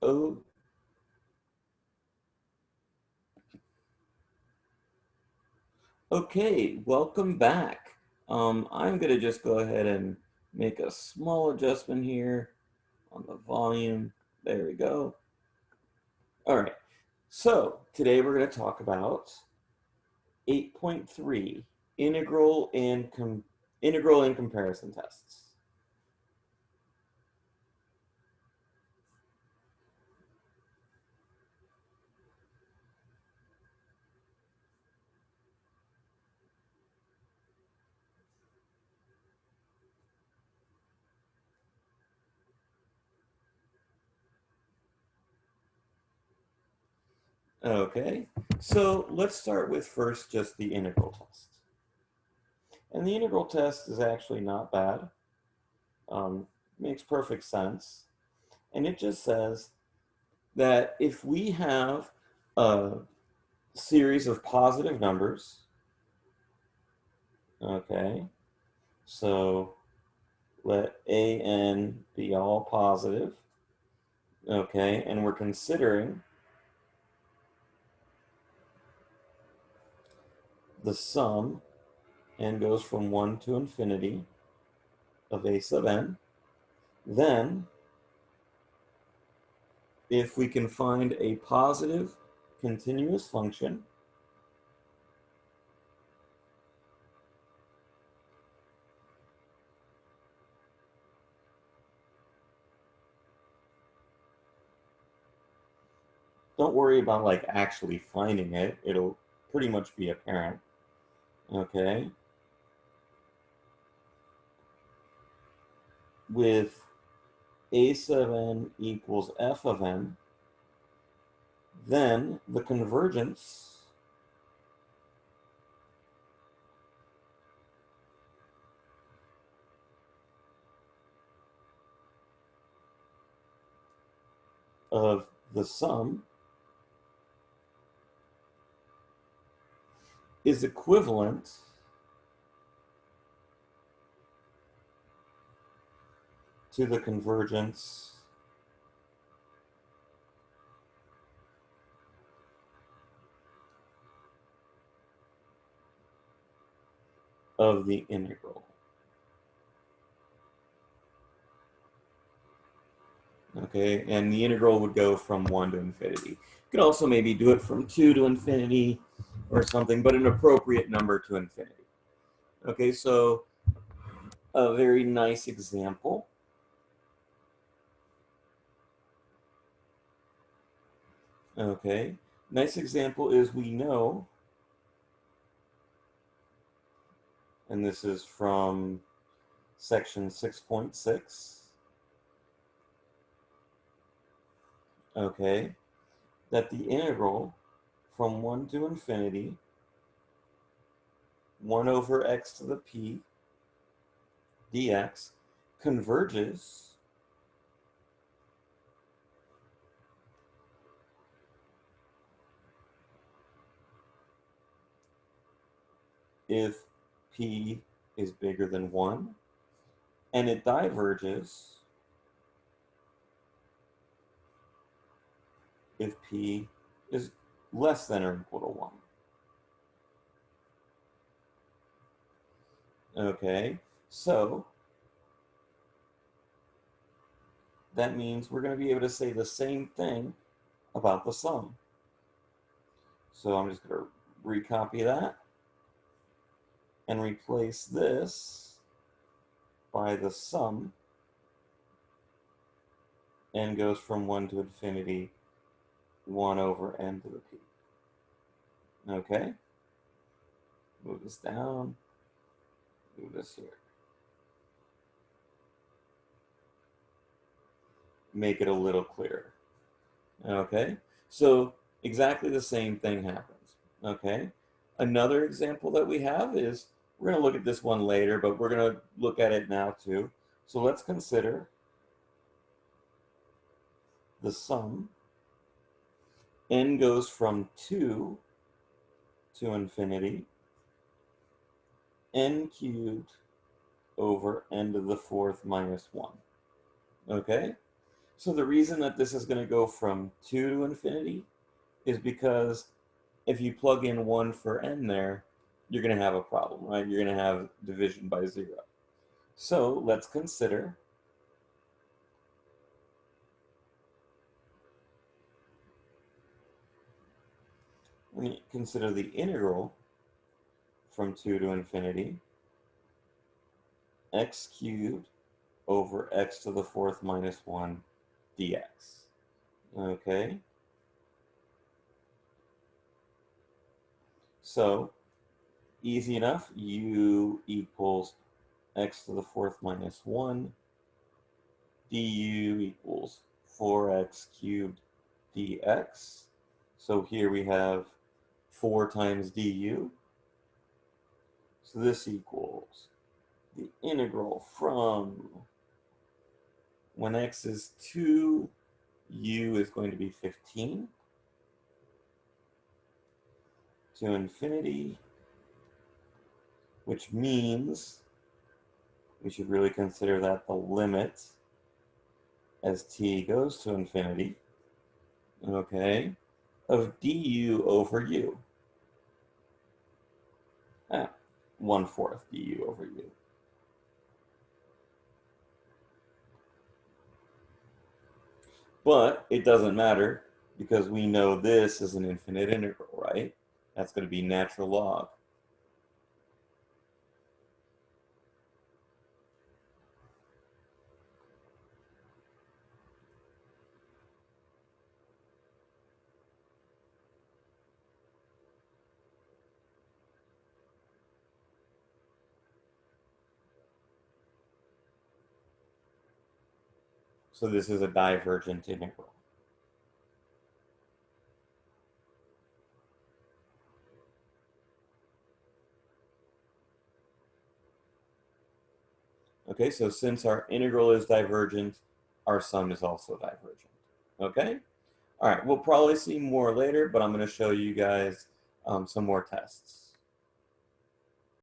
Oh, okay, welcome back. I'm gonna just go ahead and make a small adjustment here on the volume. There we go. All right, so today we're gonna talk about 8.3, integral and comparison tests. Okay, so let's start with first just the integral test. And the integral test is actually not bad. Makes perfect sense. And it just says that if we have a series of positive numbers, okay, so let an be all positive, okay, and we're considering the sum, n goes from 1 to infinity, of a sub n, then if we can find a positive continuous function, don't worry about like actually finding it, it'll pretty much be apparent, okay, with a sub n equals f of n, then the convergence of the sum is equivalent to the convergence of the integral. Okay, and the integral would go from 1 to infinity. You could also maybe do it from 2 to infinity or something, but an appropriate number to infinity. Okay, so a very nice example. Okay, nice example is we know, and this is from section 6.6, okay, that the integral from 1 to infinity, 1 over x to the p dx, converges if p is bigger than 1, and it diverges if p is less than or equal to 1. Okay, so that means we're going to be able to say the same thing about the sum. So I'm just going to recopy that and replace this by the sum. N goes from 1 to infinity, 1 over n to the p. Okay, move this down, move this here. Make it a little clearer. Okay, so exactly the same thing happens. Okay, another example that we have is, we're going to look at this one later, but we're going to look at it now too. So let's consider the sum. N goes from 2 to infinity, n cubed over n to the fourth minus 1. Okay, So the reason that this is going to go from 2 to infinity is because if you plug in 1 for n there, you're going to have a problem, right? You're going to have division by 0. So let's consider the integral from 2 to infinity, x cubed over x to the 4th minus 1 dx. Okay? So, easy enough, u equals x to the 4th minus 1, du equals 4x cubed dx. So here we have 4 times du. So this equals the integral from, when x is 2, u is going to be 15, to infinity, which means we should really consider that the limit as t goes to infinity, okay, of du over u. 1/4 du over u. But it doesn't matter because we know this is an infinite integral, right? That's going to be natural log. So this is a divergent integral. Okay, so since our integral is divergent, our sum is also divergent. Okay? All right, we'll probably see more later, but I'm going to show you guys some more tests.